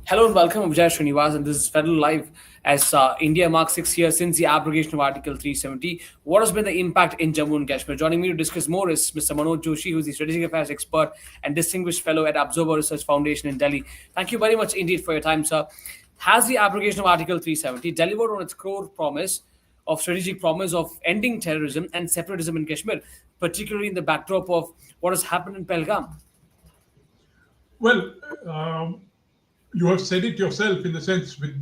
Hello and welcome. I'm Vijay Srinivas, and this is Federal Live. As India marks 6 years since the abrogation of Article 370, what has been the impact in Jammu and Kashmir? Joining me to discuss more is Mr. Manoj Joshi, who is the strategic affairs expert and distinguished fellow at Observer Research Foundation in Delhi. Thank you very much indeed for your time, sir. Has the abrogation of Article 370 delivered on its core promise strategic promise of ending terrorism and separatism in Kashmir, particularly in the backdrop of what has happened in Pelgam? Well, um, you have said it yourself in the sense with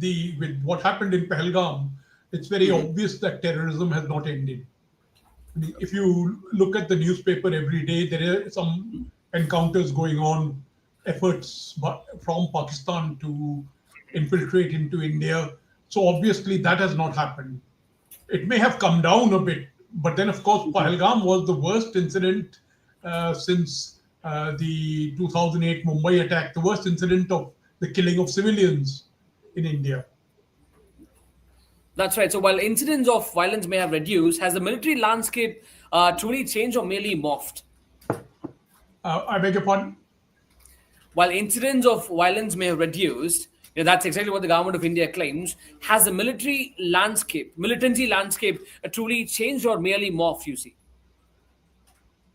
what happened in Pahalgam, it's very obvious that terrorism has not ended. I mean, if you look at the newspaper every day, there are some encounters going on, efforts from Pakistan to infiltrate into India. So obviously that has not happened. It may have come down a bit, but then of course Pahalgam was the worst incident since the 2008 Mumbai attack, the worst incident of the killing of civilians in India. That's right. So while incidents of violence may have reduced, has the military landscape truly changed or merely morphed? I beg your pardon? While incidents of violence may have reduced, that's exactly what the government of India claims. Has the militancy landscape truly changed or merely morphed, you see?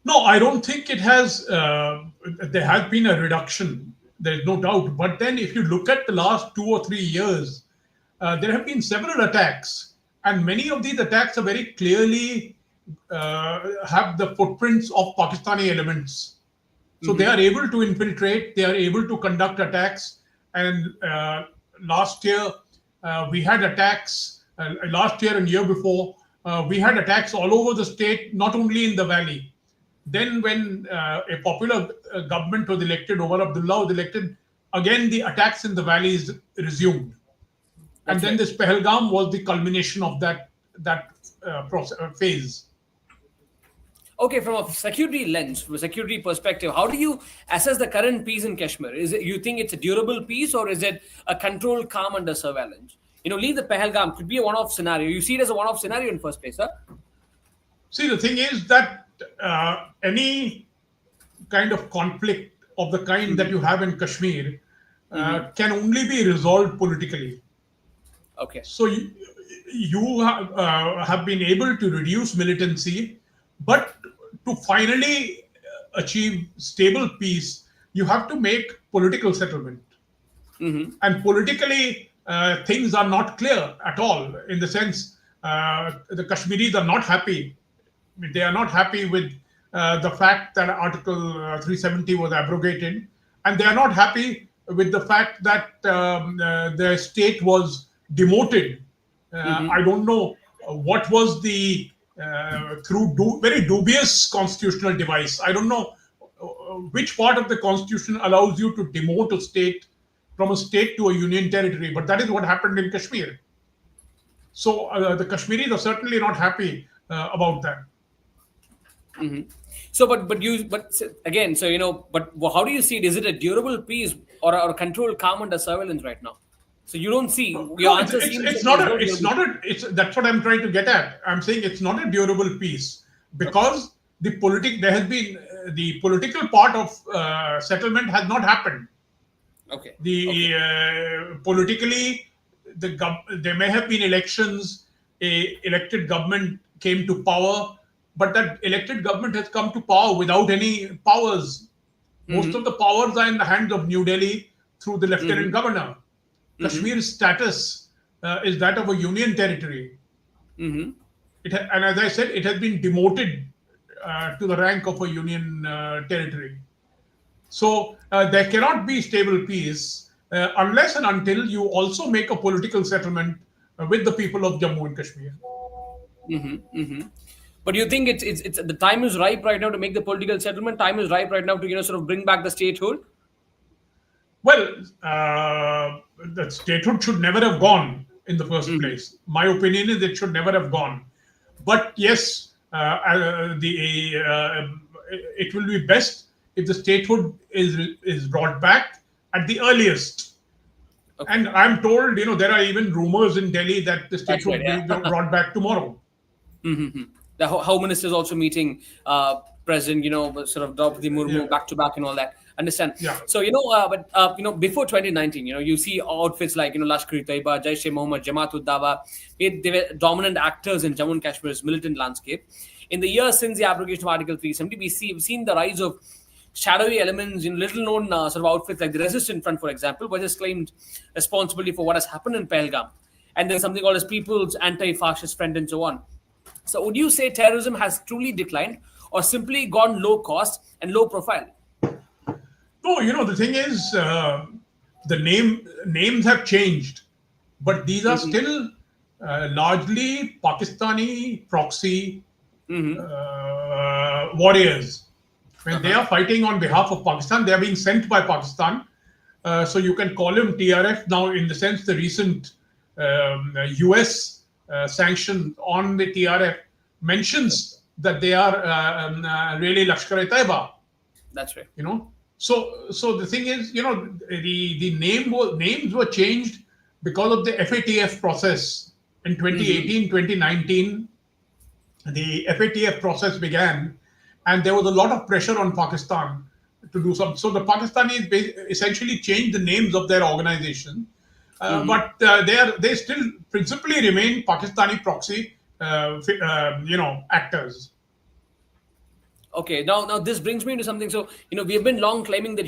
No, I don't think it has. There has been a reduction. There's no doubt. But then, if you look at the last 2 or 3 years, there have been several attacks, and many of these attacks are very clearly have the footprints of Pakistani elements. So they are able to infiltrate. They are able to conduct attacks. And last year we had attacks. Last year and year before we had attacks all over the state, not only in the valley. Then, when a popular government was elected, Omar Abdullah was elected, again the attacks in the valleys resumed. And That's then right. this Pahalgam was the culmination of phase. Okay, from a security lens, from a security perspective, how do you assess the current peace in Kashmir? Is it you think it's a durable peace or is it a controlled calm under surveillance? Leave the Pahalgam could be a one-off scenario. You see it as a one-off scenario in first place, huh? See, the thing is that any kind of conflict of the kind that you have in Kashmir can only be resolved politically. Okay. So you have been able to reduce militancy, but to finally achieve stable peace, you have to make political settlement. And politically, things are not clear at all. In the sense, the Kashmiris are not happy. They are not happy with the fact that Article 370 was abrogated, and they are not happy with the fact that their state was demoted. I don't know what was the very dubious constitutional device. I don't know which part of the constitution allows you to demote a state from a state to a union territory, but that is what happened in Kashmir. So the Kashmiris are certainly not happy about that. So, again, but how do you see it? Is it a durable peace or a controlled calm under surveillance right now? So you don't see No, your answer seems it's like not there's a no it's durable. not a it's that's what I'm trying to get at. I'm saying it's not a durable peace Okay. because there has been the political part of settlement has not happened. Okay. Okay. The politically there may have been elections, a elected government came to power, but that elected government has come to power without any powers. Most of the powers are in the hands of New Delhi through the lieutenant governor. Kashmir's status is that of a union territory. And as I said, it has been demoted to the rank of a union territory. So there cannot be stable peace unless and until you also make a political settlement with the people of Jammu and Kashmir. But you think it's the time is ripe right now to make the political settlement? Time is ripe right now to sort of bring back the statehood. Well, the statehood should never have gone in the first place. My opinion is it should never have gone. But yes, it will be best if the statehood is brought back at the earliest. Okay. And I'm told, there are even rumors in Delhi that the That's statehood right. will Yeah. be brought back tomorrow. The Home Minister is also meeting President, sort of Draupadi Murmu back to back and all that. Understand. Yeah. So but before 2019, you see outfits like Lashkar-e-Taiba, Jaish-e-Mohammed, Jamaat-ud-Dawa. They were dominant actors in Jammu and Kashmir's militant landscape. In the years since the abrogation of Article 370, we've seen the rise of shadowy elements in little known sort of outfits like the Resistance Front, for example, which has claimed responsibility for what has happened in Pahalgam. And then something called as People's Anti-Fascist Front and so on. So would you say terrorism has truly declined or simply gone low cost and low profile? No, the thing is, the names have changed, but these are Hmm. still largely Pakistani proxy Hmm. warriors. When they Uh-huh. are fighting on behalf of Pakistan, they are being sent by Pakistan. So you can call him TRF now, in the sense the recent US sanction on the TRF mentions that they are really Lashkar-e-Taiba. That's right. So the thing is, names were changed because of the FATF process in Hmm. 2018, 2019. The FATF process began, and there was a lot of pressure on Pakistan to do something. So the Pakistanis essentially changed the names of their organization, Hmm. but they still principally remain Pakistani proxy, actors. Okay, now this brings me to something. So we have been long claiming that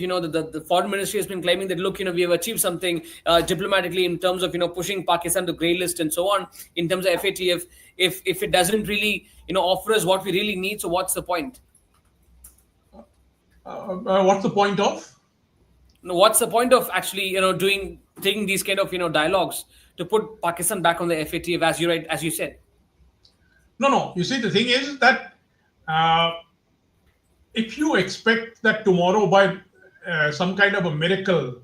the foreign ministry has been claiming that, look, we have achieved something diplomatically in terms of pushing Pakistan to grey list and so on in terms of FATF. If it doesn't really offer us what we really need, so what's the point? What's the point of? What's the point of actually doing taking these kind of dialogues to put Pakistan back on the FATF, as you said? No, no. You see, the thing is that uh, if you expect that tomorrow, by some kind of a miracle,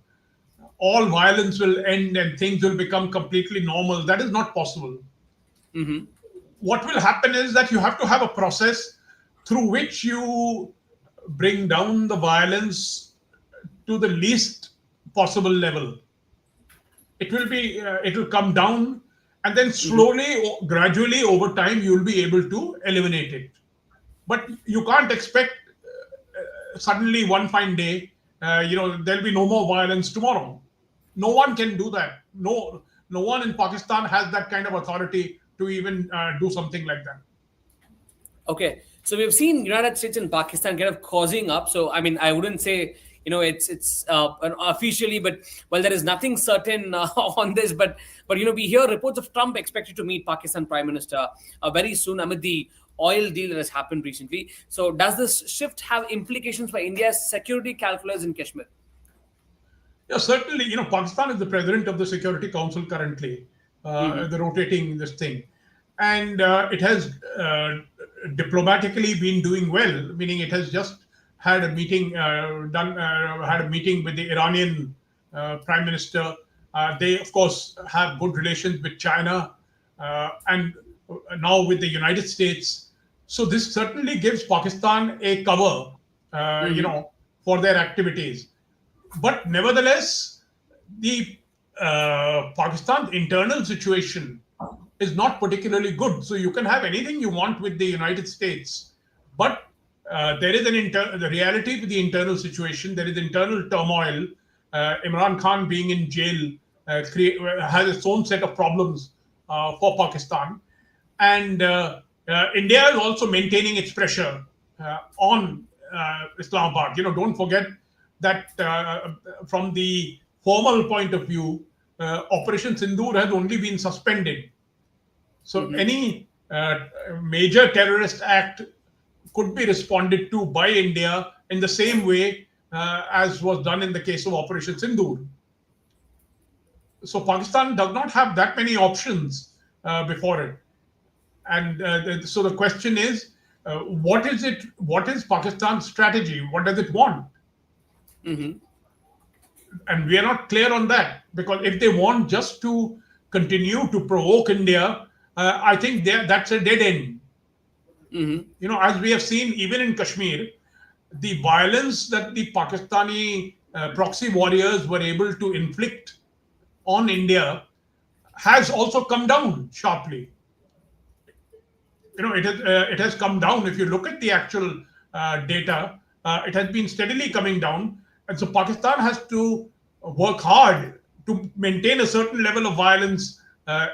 all violence will end and things will become completely normal, that is not possible. Hmm. What will happen is that you have to have a process through which you bring down the violence to the least possible level. It will come down, and then Hmm. slowly, gradually, over time, you will be able to eliminate it. But you can't expect suddenly one fine day, there'll be no more violence tomorrow. No one can do that. No one in Pakistan has that kind of authority to even do something like that. Okay, so we've seen United States and Pakistan kind of causing up. So I mean, I wouldn't say officially, but well, there is nothing certain on this. But we hear reports of Trump expected to meet Pakistan Prime Minister very soon amid the oil deal that has happened recently. So does this shift have implications for India's security calculus in Kashmir? Yeah, certainly. Pakistan is the president of the Security Council currently, Hmm. the rotating this thing, and it has diplomatically been doing well. Meaning, it has just had a meeting had a meeting with the Iranian prime minister. They, of course, have good relations with China, and now with the United States. So this certainly gives Pakistan a cover, Hmm. for their activities. But nevertheless, the Pakistan's internal situation is not particularly good. So you can have anything you want with the United States, but there is the reality with the internal situation. There is internal turmoil. Imran Khan being in jail has its own set of problems for Pakistan, and India is also maintaining its pressure on Islamabad. Don't forget that from the formal point of view, Operation Sindoor has only been suspended. So Hmm. any major terrorist act could be responded to by India in the same way as was done in the case of Operation Sindoor. So Pakistan does not have that many options before it. And so the question is, what is it? What is Pakistan's strategy? What does it want? Hmm. And we are not clear on that, because if they want just to continue to provoke India, I think that's a dead end. Hmm. As we have seen, even in Kashmir, the violence that the Pakistani proxy warriors were able to inflict on India has also come down sharply. It has come down. If you look at the actual data, it has been steadily coming down. And so Pakistan has to work hard to maintain a certain level of violence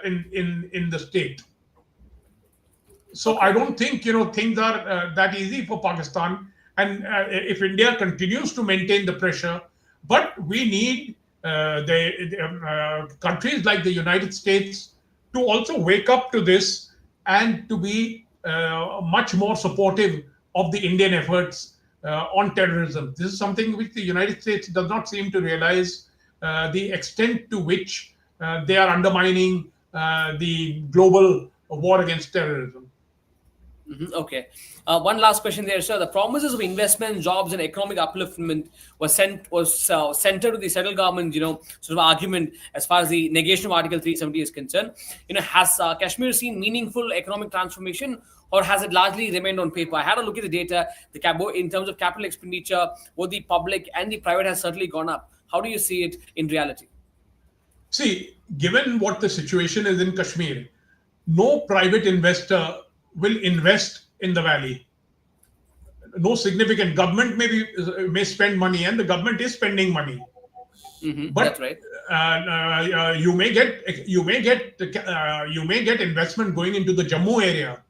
in the state. So I Okay. don't think things are that easy for Pakistan. And if India continues to maintain the pressure, but we need the countries like the United States to also wake up to this and to be much more supportive of the Indian efforts on terrorism. This is something which the United States does not seem to realize the extent to which they are undermining the global war against terrorism. Okay. One last question there, sir. The promises of investment, jobs, and economic upliftment was centered to the central government, sort of argument as far as the negation of Article 370 is concerned. Has Kashmir seen meaningful economic transformation, or has it largely remained on paper? I had a look at the data. In terms of capital expenditure, both the public and the private has certainly gone up. How do you see it in reality? See, given what the situation is in Kashmir, no private investor will invest in the valley. No significant government may spend money, and the government is spending money. That's But right. you may get investment going into the Jammu area.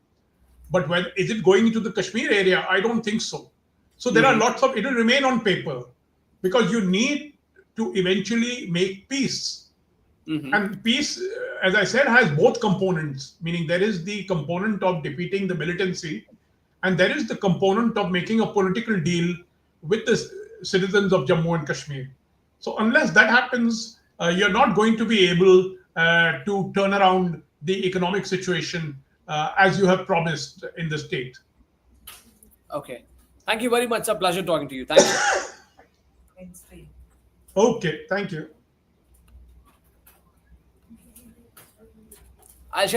But when is it going into the Kashmir area? I don't think so. So there are lots of it will remain on paper because you need to eventually make peace. And peace, as I said, has both components, meaning there is the component of defeating the militancy, and there is the component of making a political deal with the citizens of Jammu and Kashmir. So, unless that happens, you're not going to be able to turn around the economic situation as you have promised in the state. Okay. Thank you very much. It's a pleasure talking to you. Thank you. Okay, thank you.